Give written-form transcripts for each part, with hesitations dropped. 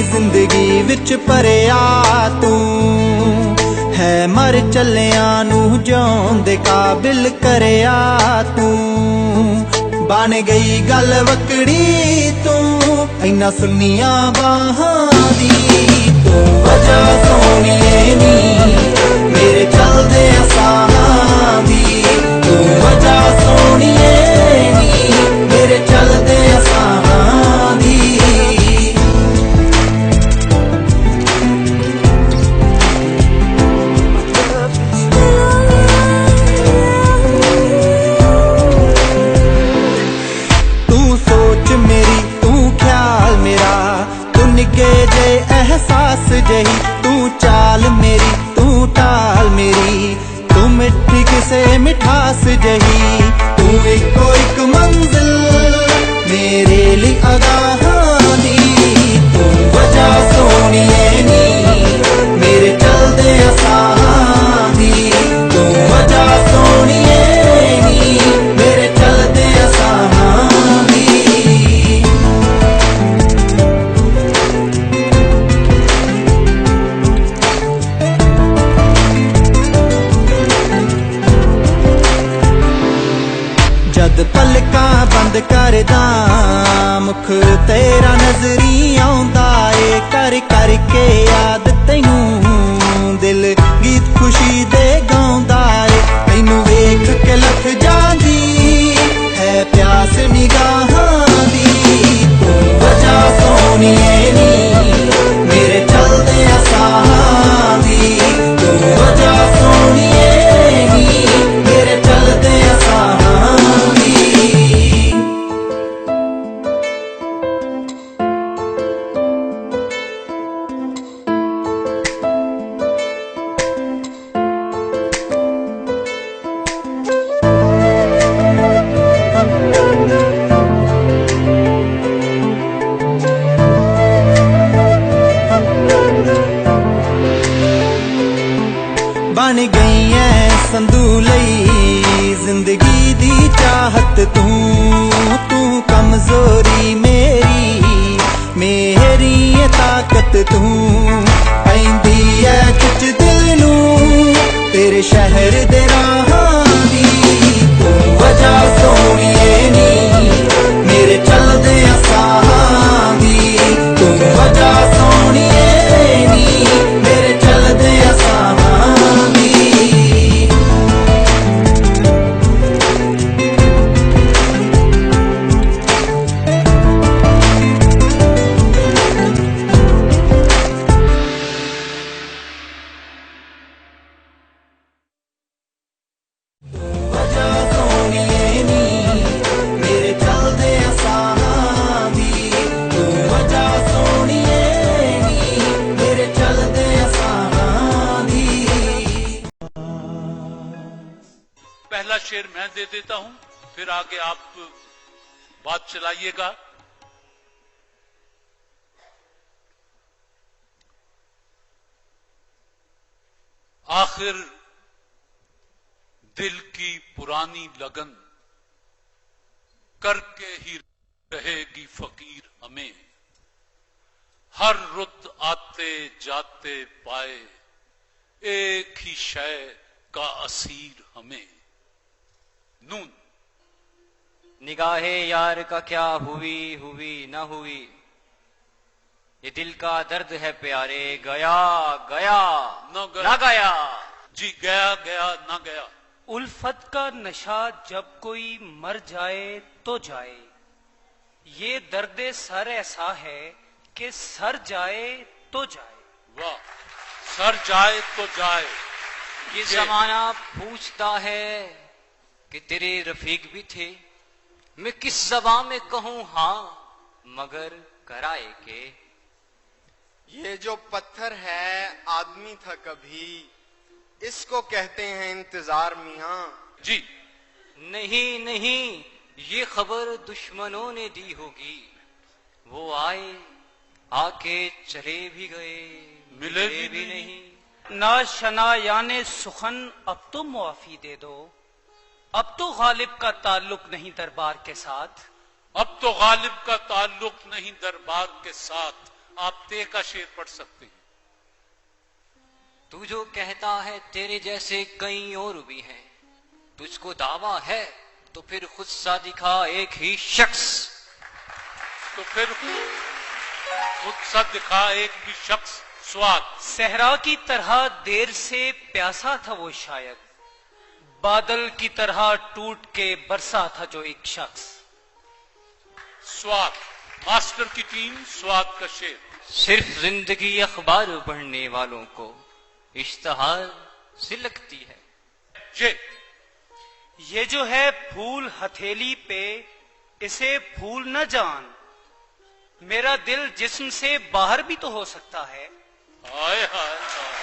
जिंदगी विच भरिया तू है, मर चलिया नू जिउण दे काबिल करया तू। बन गई गल वकड़ी तू इन्ना सुनिया बाहां दी, तू वजह सोनिए नी मेरे चलदे साहां दी, तू वजह सोनिए नी मेरे चलदे साहां दी। जे एहसास जही तू चाल मेरी, तू टाल मेरी, तू मिठी किसे मिठास जही, तू इको एक मंजिल मेरे लिए अगाहां दी, तू वजह सोनिए नी मेरे चलदे साहां दी, तू वजह सोनिए नी मेरे चलदे साहां दी। जद पलकां बंद करदा मुख तेरा नजरी आउंदा ए, कर करके याद तैनू दिल गीत खुशी दे गाउंदा ए, तैनू वेख के लथ जांदी है प्यास निगाहां दी, तू वजह सोनिए नी मेरे चलदे साहां दी, तू वजह सोनिए नी मेरे चलदे साहां दी। बन गई है संदूलई जिंदगी दी चाहत तू, तू कमजोरी मेरी मेरी ये ताकत तू, पैंदी है कुछ दिल नू तेरे शहर दे राहां दी, तू वजह सोनिए नी मेरे चलदे साहां दी, तू वजह सोनिए नी मेरे चलदे साहां दी। पहला शेर मैं दे देता हूं, फिर आगे आप बात चलाइएगा। आखिर दिल की पुरानी लगन करके ही रहेगी फकीर हमें, हर रुत आते जाते पाए एक ही शय का असीर हमें। नून। निगाहे यार का क्या हुई हुई न हुई, ये दिल का दर्द है प्यारे, गया गया न गया। जी गया गया ना गया। उल्फत का नशा जब कोई मर जाए तो जाए, ये दर्द सर ऐसा है कि सर जाए तो जाए। वाह, सर जाए तो जाए। ये जमाना पूछता है कि तेरे रफीक भी थे, मैं किस ज़बान में कहूं हां मगर कराए के। ये जो पत्थर है आदमी था कभी, इसको कहते हैं इंतजार मियां। जी नहीं नहीं, ये खबर दुश्मनों ने दी होगी, वो आए आके चले भी गए, मिले भी नहीं। ना शना याने सुखन अब तो मुआफी दे दो, अब तो गालिब का ताल्लुक नहीं दरबार के साथ, अब तो गालिब का ताल्लुक नहीं दरबार के साथ। आप ते का शेर पढ़ सकते हैं। तू जो कहता है तेरे जैसे कई और भी हैं, तुझको दावा है तो फिर खुद सा दिखा एक ही शख्स। तो फिर खुद सा दिखा एक भी शख्स। स्वाद। सहरा की तरह देर से प्यासा था वो शायद, बादल की तरह टूट के बरसा था जो एक शख्स। स्वाद। मास्टर की टीम स्वाद का शेर। सिर्फ जिंदगी अखबार पढ़ने वालों को इश्तहार सी लगती है। ये जो है फूल हथेली पे, इसे फूल न जान, मेरा दिल जिस्म से बाहर भी तो हो सकता है। हाय हाय हाय,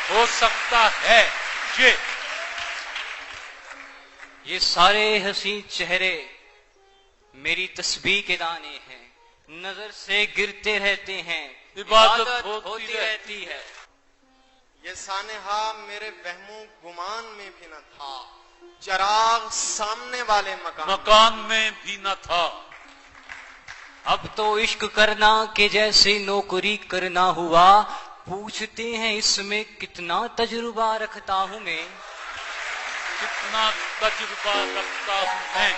हो सकता है। ये सारे हसी चेहरे मेरी तस्बीह के दाने हैं, नजर से गिरते रहते हैं, इबादत होती रहती है। ये सानेहा मेरे वहमो गुमान में भी न था, चराग सामने वाले मकान में भी न था। अब तो इश्क करना के जैसे नौकरी करना हुआ, पूछते हैं इसमें कितना तजुर्बा रखता हूं मैं। कितना तजुर्बा रखता हूं मैं।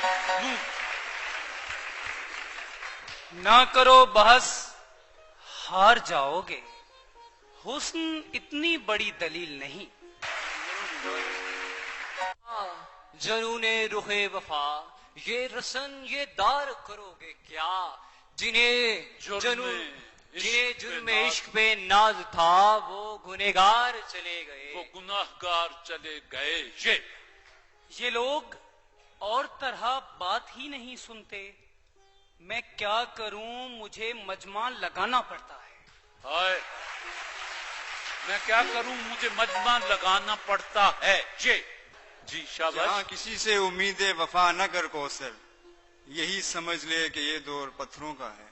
ना करो बहस, हार जाओगे, हुस्न इतनी बड़ी दलील नहीं। जनूने रुखे वफा, ये रसन ये दार करोगे क्या, जिन्हें जुर्म इश्क पे नाज था वो गुनहगार चले गए। वो गुनाहगार चले गए। ये लोग और तरह बात ही नहीं सुनते, मैं क्या करूं, मुझे मजमा लगाना पड़ता है। हाय, मैं क्या करूं, मुझे मजमा लगाना पड़ता है। जी शाबाश। जहां किसी से उम्मीदें वफा न कर कौसर, यही समझ ले कि ये दौर पत्थरों का है।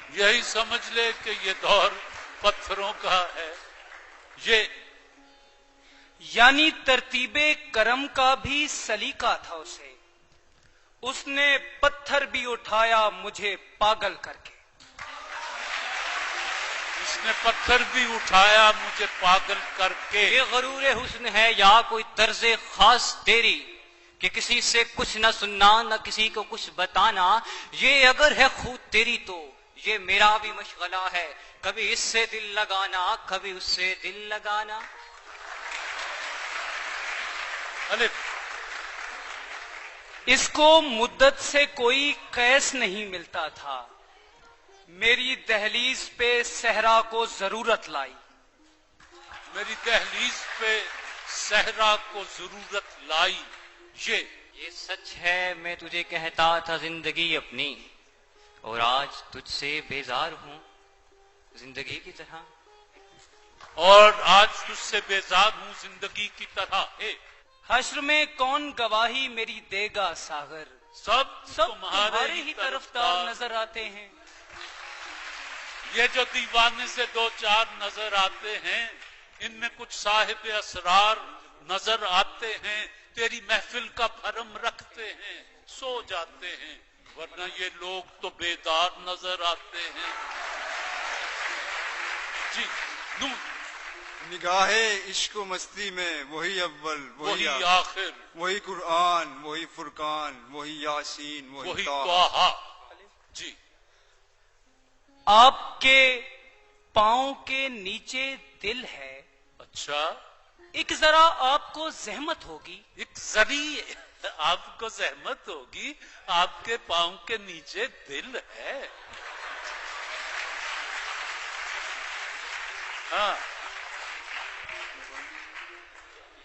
यही समझ ले कि ये दौर पत्थरों का है। यानी तरतीबे करम का भी सलीका था उसे, उसने पत्थर भी उठाया मुझे पागल करके। उसने पत्थर भी उठाया मुझे पागल करके। ये गरूरे हुस्न है या कोई तर्जे खास तेरी, कि किसी से कुछ न सुनना न किसी को कुछ बताना। ये अगर है खुद तेरी तो ये मेरा भी मशगला है, कभी इससे दिल लगाना कभी उससे दिल लगाना। अलिफ। इसको मुद्दत से कोई कैस नहीं मिलता था, मेरी दहलीज पे सहरा को जरूरत लाई। मेरी दहलीज पे सहरा को जरूरत लाई। ये सच है, मैं तुझे कहता था जिंदगी अपनी, और आज तुझसे बेजार हूं जिंदगी की तरह। और आज तुझसे बेजार हूं जिंदगी की तरह। हश्र में कौन गवाही मेरी देगा सागर, सब तुम्हारे ही तरफदार नजर आते हैं। ये जो दीवाने से दो चार नजर आते हैं, इनमें कुछ साहिब असरार नजर आते हैं, तेरी महफिल का भरम रखते हैं, सो जाते हैं, वरना ये लोग तो बेदार नजर आते हैं। जी नून। निगाहे इश्क मस्ती में वही अव्वल वही आखिर, वही कुरान वही फुरकान वही यासीन वही ताहा। जी आपके पांव के नीचे दिल है। अच्छा, एक जरा आपको जहमत होगी। एक जरी आपको जहमत होगी, आपके पांव के नीचे दिल है। हाँ,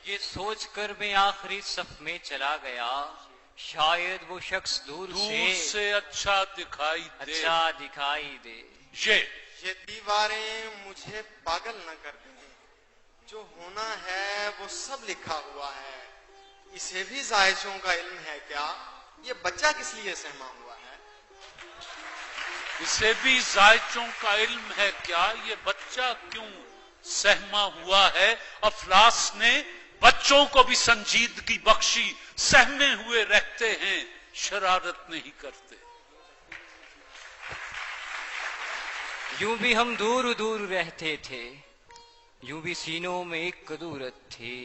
ये सोचकर मैं आखिरी सफ में चला गया, शायद वो शख्स दूर से अच्छा दिखाई दे। ये दीवारें मुझे पागल न कर दें, जो होना है वो सब लिखा हुआ है। इसे भी जायशों का इल्म है क्या, ये बच्चा किस लिए सहमा हुआ है। इसे भी जायशों का इल्म है क्या, ये बच्चा क्यों सहमा हुआ है। अफलास ने बच्चों को भी संजीदगी बख्शी, सहमे हुए रहते हैं, शरारत नहीं करते। यूं भी हम दूर दूर रहते थे, यूं भी सीनों में एक कदूरत थी।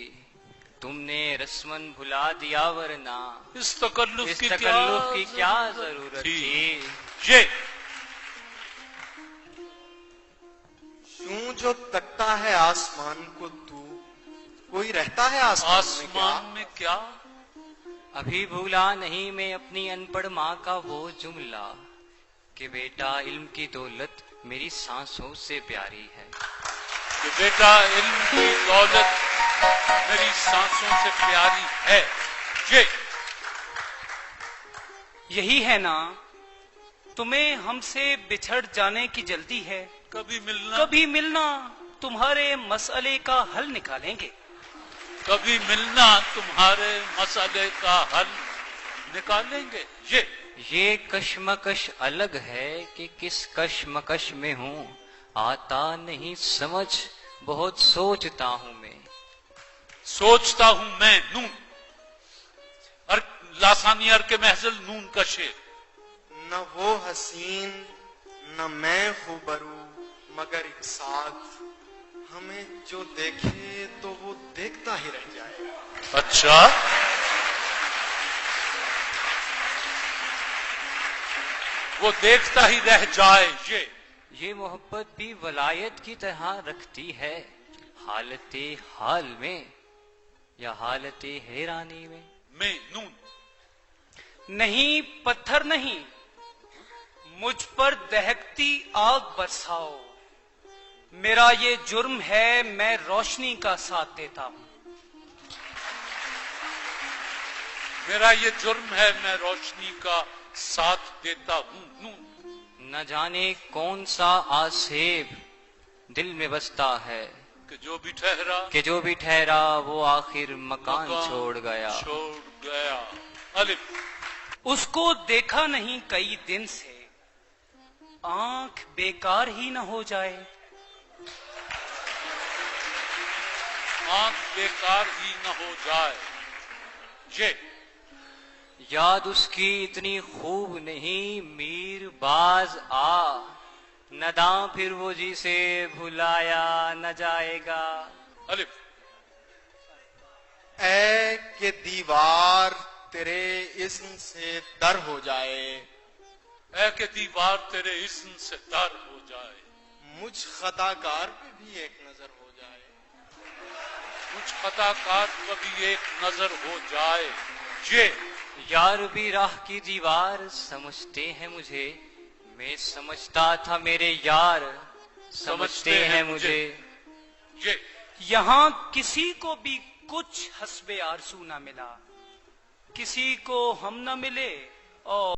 तुमने रस्मन भुला दिया, वरना इस तकल्लुफ इस की तकल्लुफ की क्या जरूरत थी। ये यूं जो तकता है आसमान को तू, कोई रहता है आसमान में क्या? अभी भूला नहीं मैं अपनी अनपढ़ माँ का वो जुमला कि बेटा इल्म की दौलत मेरी सांसों से प्यारी है। कि बेटा इल्म की दौलत मेरी सांसों से प्यारी है। यही है ना तुम्हें हमसे बिछड़ जाने की जल्दी है। कभी मिलना तुम्हारे मसले का हल निकालेंगे। कभी मिलना तुम्हारे मसले का हल निकालेंगे। ये कश्मकश अलग है कि किस कश्मकश में हूँ, आता नहीं समझ बहुत सोचता हूँ मैं। सोचता हूँ मैं नून लासानी अर के महजल नून का शेर। न वो हसीन न मैं खूबरू मगर एक साथ, हमें जो देखे तो वो देखता ही रह जाए। अच्छा, वो देखता ही रह जाए। ये मोहब्बत भी वलायत की तरह रखती है, हालते हाल में या हालते हैरानी में। मैं नून नहीं पत्थर नहीं, मुझ पर दहकती आग बरसाओ। मेरा ये जुर्म है मैं रोशनी का साथ देता हूं। मेरा ये जुर्म है मैं रोशनी का साथ देता हूं। नून न जाने कौन सा आसेब दिल में बसता है कि जो भी ठहरा वो आखिर मकान छोड़ गया। अलिफ उसको देखा नहीं कई दिन से, आंख बेकार ही न हो जाए। आंख बेकार ही न हो जाए। याद उसकी इतनी खूब नहीं, मीर बाज आ नदा फिर वो जिसे भुलाया न जाएगा। अलिफ ऐ के दीवार तेरे इस्म से दर हो जाए, ऐ के दीवार तेरे इस्म से दर हो जाए। मुझ खताकार पे भी एक नजर हो जाए। कुछ खताकार पर भी एक नजर हो जाए। यार भी राह की दीवार समझते हैं मुझे, मैं समझता था मेरे यार समझते हैं मुझे। यहां किसी को भी कुछ हस्बे आरज़ू न मिला, किसी को हम न मिले और